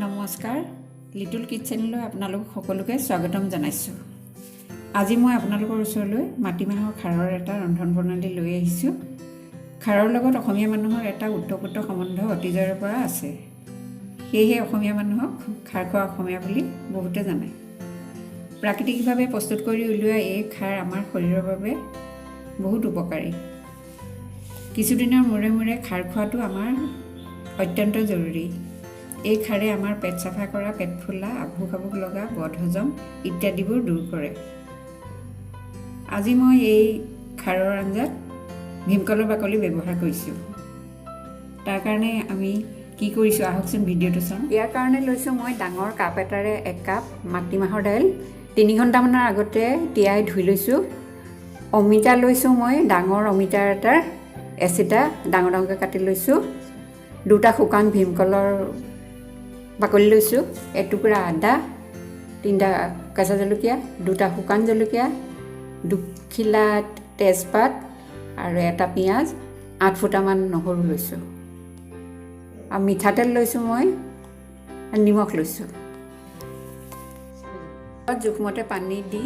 নমস্কাৰ লিটল কিটচেনলৈ আপোনালোক সকলোকে স্বাগতম জনাইছোঁ। আজি মই আপোনালোকৰ ওচৰলৈ মাটিমাহৰ খাৰৰ এটা ৰন্ধন প্ৰণালী লৈ আহিছোঁ। খাৰৰ লগত অসমীয়া মানুহৰ এটা ওতঃপ্ৰোত সম্বন্ধ অতীজৰে পৰা আছে। সেয়েহে অসমীয়া মানুহক খাৰ খোৱা অসমীয়া বুলি বহুতে জানে। প্ৰাকৃতিকভাৱে প্ৰস্তুত কৰি উলিওৱা এই খাৰ আমাৰ শৰীৰৰ বাবে বহুত উপকাৰী। কিছুদিনৰ মূৰে মূৰে খাৰ খোৱাটো আমাৰ অত্যন্ত জৰুৰী। এই খাৰে আমাৰ পেট চাফা কৰা, পেট ফুলা, আভোক আভোক লগা, বদহজম ইত্যাদিবোৰ দূৰ কৰে। আজি মই এই খাৰৰ আঞ্জাত ভীমকলৰ বাকলি ব্যৱহাৰ কৰিছোঁ। তাৰ কাৰণে আমি কি কৰিছোঁ আহকচোন ভিডিঅ'টো চাওঁ। ইয়াৰ কাৰণে লৈছোঁ মই ডাঙৰ কাপ এটাৰে 1 কাপ মাটিমাহৰ দাইল 3 ঘণ্টামানৰ আগতে তিয়াই ধুই লৈছোঁ। অমিতা লৈছোঁ মই ডাঙৰ অমিতা এটাৰ এচিটা ডাঙৰ ডাঙৰকৈ কাটি লৈছোঁ। 2টা শুকান ভীমকলৰ বাকলি লৈছোঁ, 1 টুকুৰা আদা, 3টা কেঁচা জলকীয়া, 2টা শুকান জলকীয়া, 2 খিলা তেজপাত আৰু 1টা পিঁয়াজ, 8 ফুটামান নহৰু লৈছোঁ। আৰু মিঠাতেল লৈছোঁ মই, নিমখ লৈছোঁ। জোখমতে পানী দি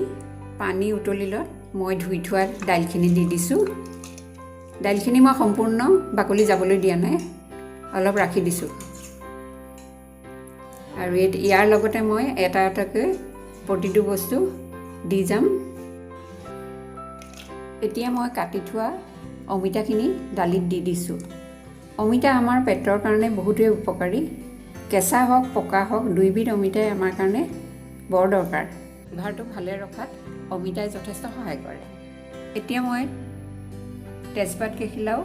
পানী উতলিলত মই ধুই থোৱা দাইলখিনি দি দিছোঁ। দাইলখিনি মই সম্পূৰ্ণ বাকলি যাবলৈ দিয়া নাই, অলপ ৰাখি দিছোঁ। আৰু ইয়াৰ লগতে মই এটা এটাকৈ প্ৰতিটো বস্তু দি যাম। এতিয়া মই কাটি থোৱা অমিতাখিনি দালিত দি দিছোঁ। অমিতা আমাৰ পেটৰ কাৰণে বহুতেই উপকাৰী। কেঁচা হওক পকা হওক দুইবিধ অমিতাই আমাৰ কাৰণে বৰ দৰকাৰ। লিভাৰটো ভালে ৰখাত অমিতাই যথেষ্ট সহায় কৰে। এতিয়া মই তেজপাত কেইখিলাও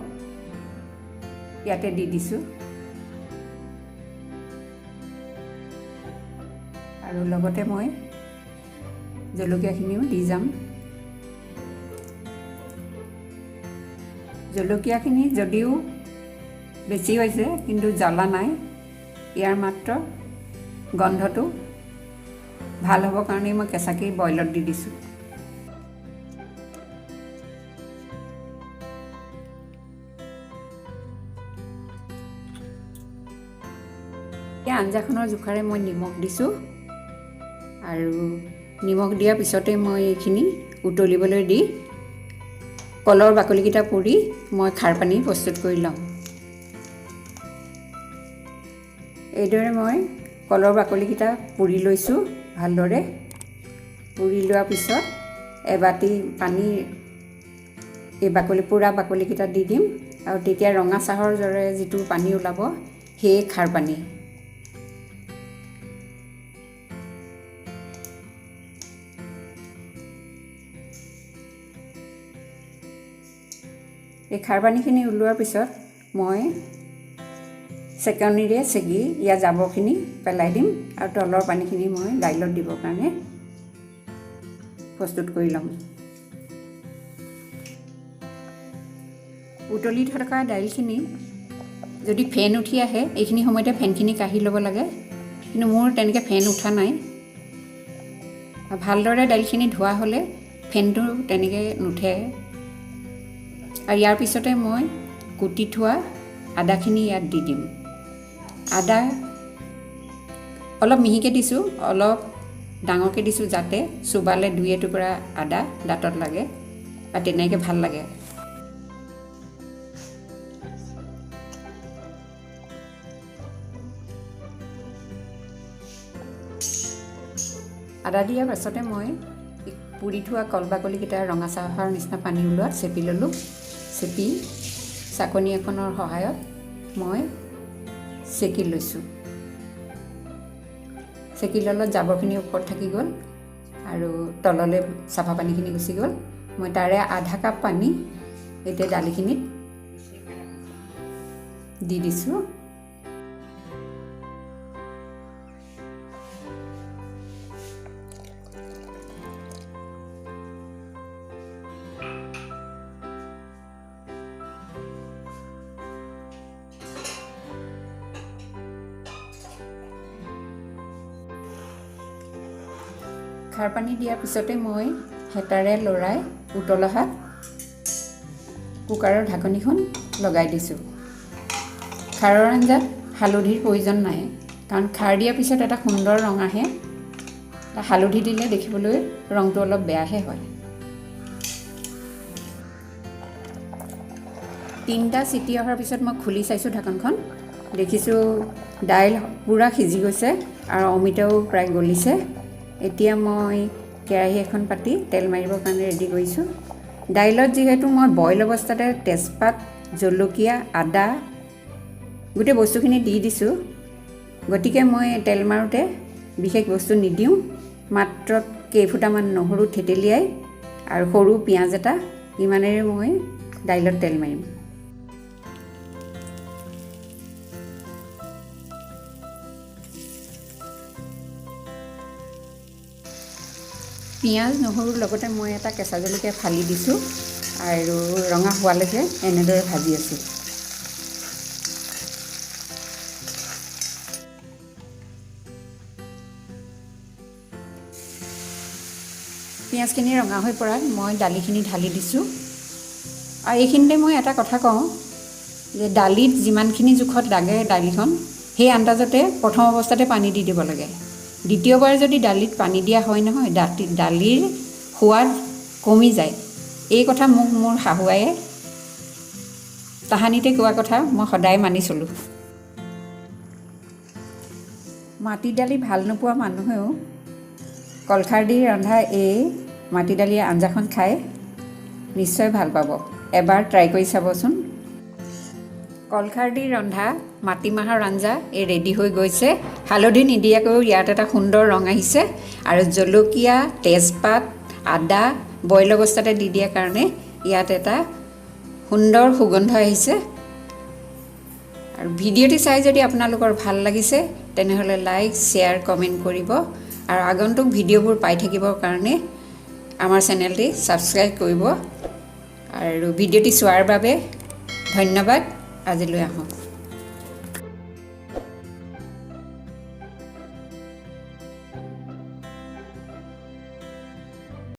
ইয়াতে দি দিছোঁ। আৰু লগতে মই জলকীয়াখিনিও দি যাম। জলকীয়াখিনি যদিও বেছি হৈছে কিন্তু জ্বলা নাই। ইয়াৰ মাত্ৰ গন্ধটো ভাল হ'বৰ কাৰণেই মই কেঁচাকেই বইলত দি দিছোঁ। এই আঞ্জাখনৰ জোখাৰে মই নিমখ দিছোঁ। আৰু নিমখ দিয়াৰ পিছতে মই এইখিনি উতলিবলৈ দি কলৰ বাকলিকেইটা পুৰি মই খাৰ পানী প্ৰস্তুত কৰি ল'ম। এইদৰে মই কলৰ বাকলিকেইটা পুৰি লৈছোঁ ভালদৰে। পুৰি লোৱাৰ পিছত এবাটি পানী এই পুৰা বাকলিকেইটা দি দিম। আৰু তেতিয়া ৰঙা চাহৰ দৰে যিটো পানী ওলাব সেই খাৰ পানী। এই খাৰ পানীখিনি ওলোৱাৰ পিছত মই চেকনিৰে চেকি ইয়াৰ জাবৰখিনি পেলাই দিম। আৰু তলৰ পানীখিনি মই দাইলত দিবৰ কাৰণে প্ৰস্তুত কৰি ল'ম। উতলি থকা দাইলখিনি যদি ফেন উঠি আহে এইখিনি সময়তে ফেনখিনি কাঢ়ি ল'ব লাগে। কিন্তু মোৰ তেনেকৈ ফেন উঠা নাই। ভালদৰে দাইলখিনি ধোৱা হ'লে ফেনটো তেনেকৈ নুঠে। আৰু ইয়াৰ পিছতে মই কুটি থোৱা আদাখিনি ইয়াত দি দিম। আদা অলপ মিহিকৈ দিছোঁ, অলপ ডাঙৰকৈ দিছোঁ যাতে চোবালে 2 এটুকুৰা আদা দাঁতত লাগে বা তেনেকৈ ভাল লাগে। আদা দিয়াৰ পাছতে মই পুৰি থোৱা কল বাকলিকেইটা ৰঙা চাহৰ নিচিনা পানী ওলোৱাত চেপি ল'লোঁ। চেপি চাকনি এখনৰ সহায়ত মই চেকি লৈছোঁ। চেকি ল'লত জাবৰখিনি ওপৰত থাকি গ'ল আৰু তললৈ চাফা পানীখিনি গুচি গ'ল। মই তাৰে আধা কাপ পানী এতিয়া দালিখিনিত দি দিছোঁ। খাৰ পানী দিয়াৰ পিছতে মই হেতাৰে লৰাই উতলাহাত কুকাৰৰ ঢাকনিখন লগাই দিছোঁ। খাৰৰ আঞ্জাত হালধিৰ প্ৰয়োজন নাই, কাৰণ খাৰ দিয়াৰ পিছত এটা সুন্দৰ ৰং আহে হালধি দিলে দেখিবলৈ ৰংটো অলপ বেয়াহে হয় 3টা চিটি অহাৰ পিছত মই খুলি চাইছো ঢাকনখন দেখিছো দাইল পুৰা সিজি গৈছে আৰু অমিতাও প্ৰায় গলিছে এতিয়া মই কেৰাহী এখন পাতি তেল মাৰিবৰ কাৰণে ৰেডি কৰিছো দাইলত যেহেতু মই বইল অৱস্থাতে তেজপাত জলকীয়া আদা গোটেই বস্তুখিনি দি দিছো গতিকে মই তেল মাৰোতে বিশেষ বস্তু নিদিওঁ মাত্ৰ কেইফুটামান নহৰু থেতেলিয়াই আৰু সৰু পিয়াজ এটা ইমানেৰে মই দাইলত তেল মাৰিম পিয়াজ নহৰুৰ লগতে মই এটা কেঁচা জলকীয়া ফালি দিছো আৰু ৰঙা হোৱালৈকে এনেদৰে ভাজি আছো পিয়াজখিনি ৰঙা হৈ পৰাত মই দালিখিনি ঢালি দিছো আৰু এইখিনিতে মই এটা কথা কওঁ যে দালিত যিমানখিনি জোখত লাগে দালিখন সেই আন্দাজতে প্ৰথম অৱস্থাতে পানী দি দিব লাগে দ্বিতীয়বাৰ যদি দালিত পানী দিয়া হয় নহয় দালিৰ সোৱাদ কমি যায় এই কথা মোক মোৰ শাহুৱায়ে তাহানিতে কোৱা কথা মই সদায় মানি চলো মাটি দালি ভাল নোপোৱা মানুহেও কলখাৰ দি ৰন্ধা এই মাটি দালিৰ আঞ্জাখন খাই নিশ্চয় ভাল পাব এবাৰ ট্ৰাই কৰি চাবচোন কলখাৰ দি ৰন্ধা মাটিমাহৰ আঞ্জা এই ৰেডি হৈ গৈছে হালধি নিদিয়াকৈ ইয়াত এটা সুন্দৰ ৰং আহিছে আৰু জলকীয়া তেজপাত আদা বইল অৱস্থাতে দি দিয়াৰ কাৰণে ইয়াত এটা সুন্দৰ সুগন্ধ আহিছে আৰু ভিডিঅ'টি চাই যদি আপোনালোকৰ ভাল লাগিছে তেনেহলে লাইক শেয়াৰ কমেন্ট কৰিব আৰু আগন্তুক ভিডিঅ'বোৰ পাই থাকিবৰ কাৰণে আমাৰ চেনেলটি সাবস্ক্ৰাইব কৰিব আৰু ভিডিঅ'টি চোৱাৰ বাবে ধন্যবাদ আজিলৈ আহোঁ